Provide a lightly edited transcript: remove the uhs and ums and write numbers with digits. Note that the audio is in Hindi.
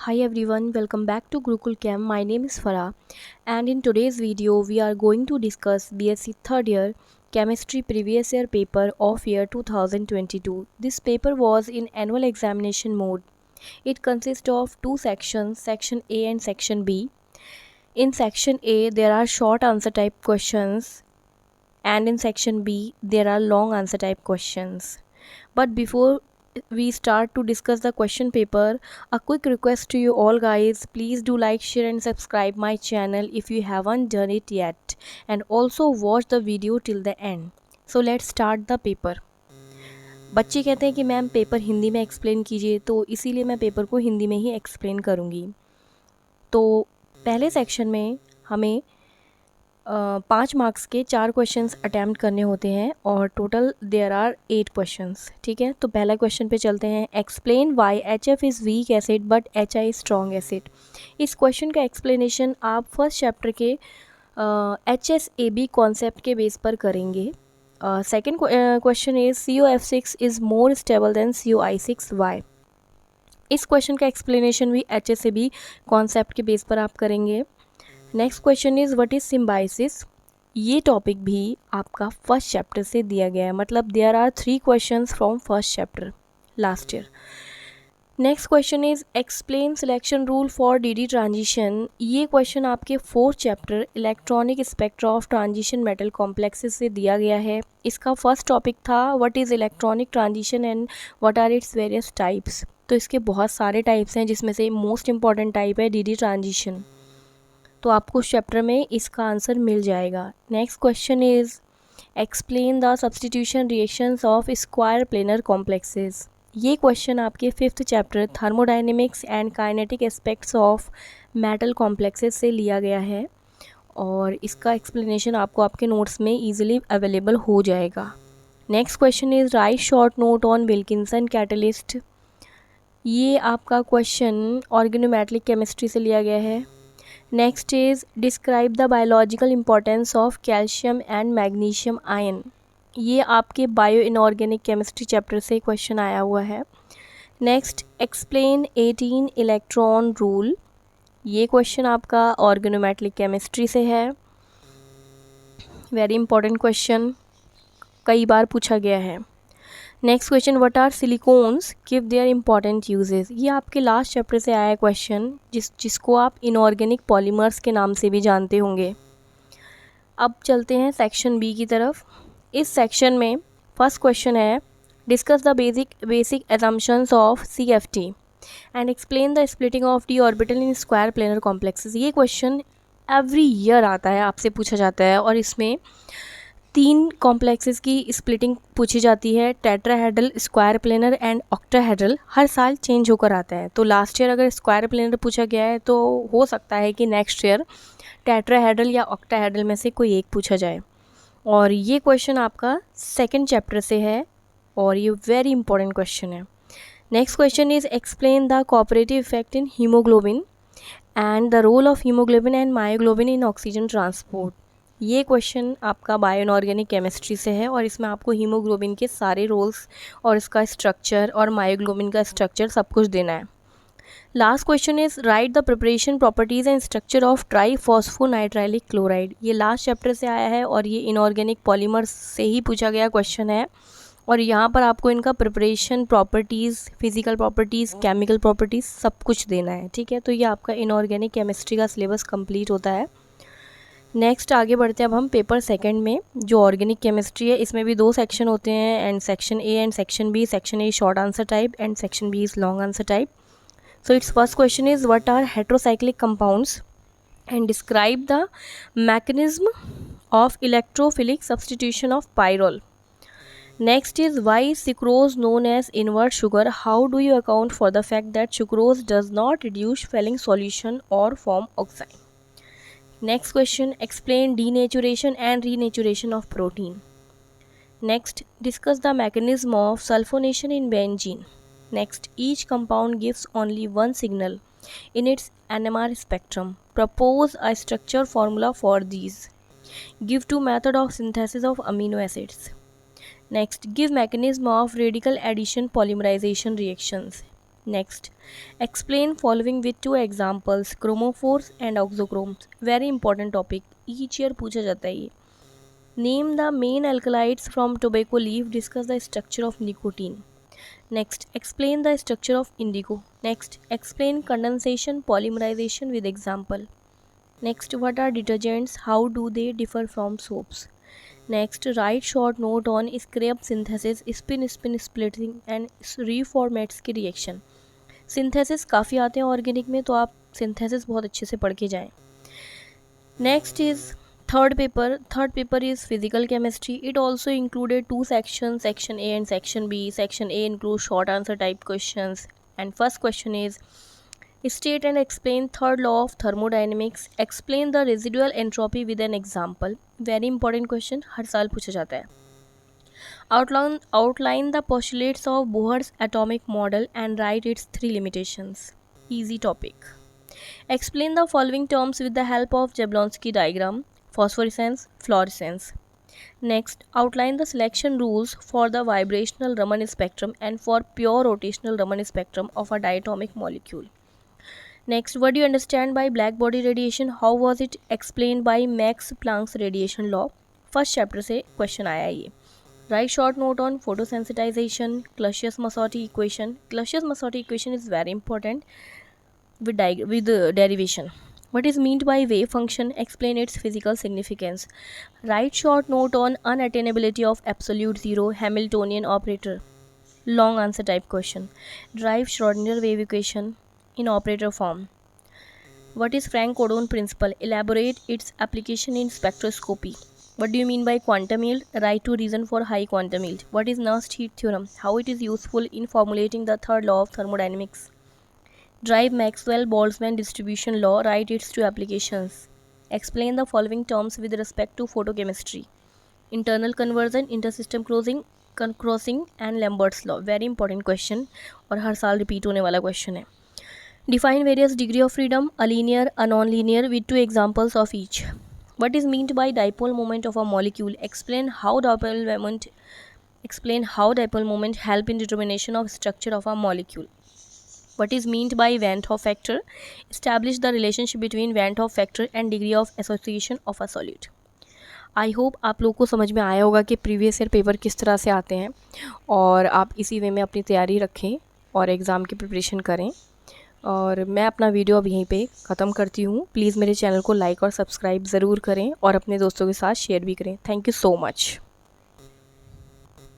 Hi everyone, welcome back to Gurukul Camp. My name is Farah, and in today's video we are going to discuss BSc third year chemistry previous year paper of year 2022. This paper was in annual examination mode. It consists of two sections, section A and section B. In section A there are short answer type questions, and in section B there are long answer type questions. But before we start to discuss the question paper, a quick request to you all guys, please do like, share and subscribe my channel if you haven't done it yet, and also watch the video till the end. So let's start the paper. बच्चे कहते हैं कि मैम पेपर हिंदी में एक्सप्लेन कीजिए, तो इसीलिए मैं पेपर को हिंदी में ही एक्सप्लेन करूँगी। तो पहले सेक्शन में हमें 5 मार्क्स के 4 क्वेश्चंस अटैम्प्ट करने होते हैं और टोटल देयर आर 8 क्वेश्चंस। ठीक है, तो पहला क्वेश्चन पे चलते हैं। Explain why HF is weak acid but HI is strong acid. इस क्वेश्चन का एक्सप्लेनेशन आप फर्स्ट चैप्टर के HSAB कॉन्सेप्ट के बेस पर करेंगे। Second question is COF6 is more stable than COI6 why. इस क्वेश्चन का एक्सप्लेनेशन भी HSAB कॉन्सेप्ट के बेस पर आप करेंगे। Next question is what is symbiosis. ये टॉपिक भी आपका फर्स्ट चैप्टर से दिया गया है, मतलब there are 3 questions from first chapter last year. Next question is explain selection rule for DD transition. ये क्वेश्चन आपके fourth chapter electronic spectra of transition metal complexes से दिया गया है। इसका फर्स्ट टॉपिक था what is electronic transition and what are its various types. तो इसके बहुत सारे टाइप्स हैं, जिसमें से मोस्ट इंपॉर्टेंट टाइप है DD ट्रांजिशन। तो आपको उस चैप्टर में इसका आंसर मिल जाएगा। Next question is explain the substitution reactions of square planar complexes. ये क्वेश्चन आपके fifth chapter thermodynamics and kinetic aspects of metal complexes से लिया गया है और इसका एक्सप्लेनेशन आपको आपके नोट्स में ईजिली अवेलेबल हो जाएगा। Next question is right short note on Wilkinson catalyst. ये आपका क्वेश्चन ऑर्गेनोमेटेलिक केमिस्ट्री से लिया गया है। Next is describe the biological importance of calcium and magnesium ion. ये आपके बायो इनऑर्गेनिक केमिस्ट्री चैप्टर से क्वेश्चन आया हुआ है। Next explain 18 electron rule. ये क्वेश्चन आपका ऑर्गेनोमेटेलिक केमिस्ट्री से है। वेरी इंपॉर्टेंट क्वेश्चन, कई बार पूछा गया है। Next question what are silicones, give their important uses. ये आपके लास्ट चैप्टर से आया है क्वेश्चन, जिसको आप इनऑर्गेनिक पॉलीमर्स के नाम से भी जानते होंगे। अब चलते हैं सेक्शन बी की तरफ। इस सेक्शन में फर्स्ट क्वेश्चन है discuss the basic assumptions of CFT and explain the splitting of d orbital in square planar complexes. ये क्वेश्चन एवरी ईयर आता है, आपसे पूछा जाता है और इसमें 3 कॉम्प्लेक्सेस की स्प्लिटिंग पूछी जाती है, tetrahedral, square planar and octahedral. हर साल चेंज होकर आता है। तो लास्ट ईयर अगर स्क्वायर प्लेनर पूछा गया है तो हो सकता है कि नेक्स्ट ईयर टेट्राहेड्रल या ऑक्टाहेड्रल में से कोई एक पूछा जाए। और ये क्वेश्चन आपका सेकंड चैप्टर से है और ये वेरी इंपॉर्टेंट क्वेश्चन है। Next question is explain the cooperative effect in haemoglobin and the role of haemoglobin and myoglobin in oxygen transport. ये क्वेश्चन आपका बायो इनऑर्गेनिक केमिस्ट्री से है और इसमें आपको हीमोग्लोबिन के सारे रोल्स और इसका स्ट्रक्चर और मायोग्लोबिन का स्ट्रक्चर सब कुछ देना है। Last question is write the preparation properties and structure of triphosphonitrilic chloride. ये लास्ट चैप्टर से आया है और ये इनऑर्गेनिक पॉलीमर्स से ही पूछा गया क्वेश्चन है और यहाँ पर आपको इनका preparation properties, physical properties, chemical properties सब कुछ देना है। ठीक है, तो ये आपका इनऑर्गेनिक केमिस्ट्री का सिलेबस कंप्लीट होता है। नेक्स्ट आगे बढ़ते हैं अब हम पेपर सेकंड में, जो ऑर्गेनिक केमिस्ट्री है। इसमें भी 2 सेक्शन होते हैं and section A and section B. Section A short answer type and section B is long answer type. So its first question is what are heterocyclic compounds and describe the mechanism of electrophilic substitution of pyrrole. Next is why is sucrose known as invert sugar? How do you account for the fact that sucrose does not reduce Fehling solution or form oxide? Next question, explain denaturation and renaturation of protein. Next, discuss the mechanism of sulfonation in benzene. Next, each compound gives only one signal in its NMR spectrum. Propose a structure formula for these. Give 2 method of synthesis of amino acids. Next, give mechanism of radical addition polymerization reactions. Next, explain following with two examples, chromophores and auxochromes. Very important topic. Each year पूछा जाता है ये. Name the main alkaloids from tobacco leaf. Discuss the structure of nicotine. Next, explain the structure of indigo. Next, explain condensation polymerization with example. Next, what are detergents? How do they differ from soaps? Next, write short note on scrap synthesis, spin splitting and reformats की reaction. सिंथेसिस काफ़ी आते हैं ऑर्गेनिक में, तो आप सिंथेसिस बहुत अच्छे से पढ़ के जाएं. Next is third paper is physical chemistry. It also included two section, section A and section B. Section A include short answer type questions. And first question is state and explain third law of thermodynamics. Explain the residual entropy with an example. Very important question, हर साल पूछा जाता है. Outline the postulates of Bohr's atomic model and write its three limitations. Easy topic. Explain the following terms with the help of Jablonski diagram. Phosphorescence, fluorescence. Next, outline the selection rules for the vibrational Raman spectrum and for pure rotational Raman spectrum of a diatomic molecule. Next, what do you understand by black body radiation? How was it explained by Max Planck's radiation law? First chapter से क्वेश्चन आया ये. Right short note on photosensitization, Clausius-Massotti equation. Clausius-Massotti equation is very important with derivation. What is meant by wave function? Explain its physical significance. Write short note on unattainability of absolute zero, Hamiltonian operator. Long answer type question. Derive Schrodinger wave equation in operator form. What is Frank-Cordon principle? Elaborate its application in spectroscopy. What do you mean by quantum yield? Write to reason for high quantum yield. What is Nernst heat theorem? How it is useful in formulating the third law of thermodynamics. Derive Maxwell-Boltzmann distribution law. Write its two applications. Explain the following terms with respect to photochemistry. Internal conversion, intersystem crossing and Lambert's law. Very important question और हर साल repeat होने वाला question है. Define various degree of freedom, a linear, a non-linear, with two examples of each. What is meant by dipole moment of a molecule? Explain how dipole moment help in determination of structure of a molecule. What is meant by Van't Hoff factor? Establish the relationship between Van't Hoff factor and degree of association of a solid. I hope आप लोगों को समझ में आया होगा कि प्रीवियस ईयर पेपर किस तरह से आते हैं और आप इसी वे में अपनी तैयारी रखें और एग्ज़ाम की प्रिपरेशन करें. और मैं अपना वीडियो अब यहीं पे ख़त्म करती हूँ. प्लीज़ मेरे चैनल को लाइक और सब्सक्राइब ज़रूर करें और अपने दोस्तों के साथ शेयर भी करें. Thank you so much.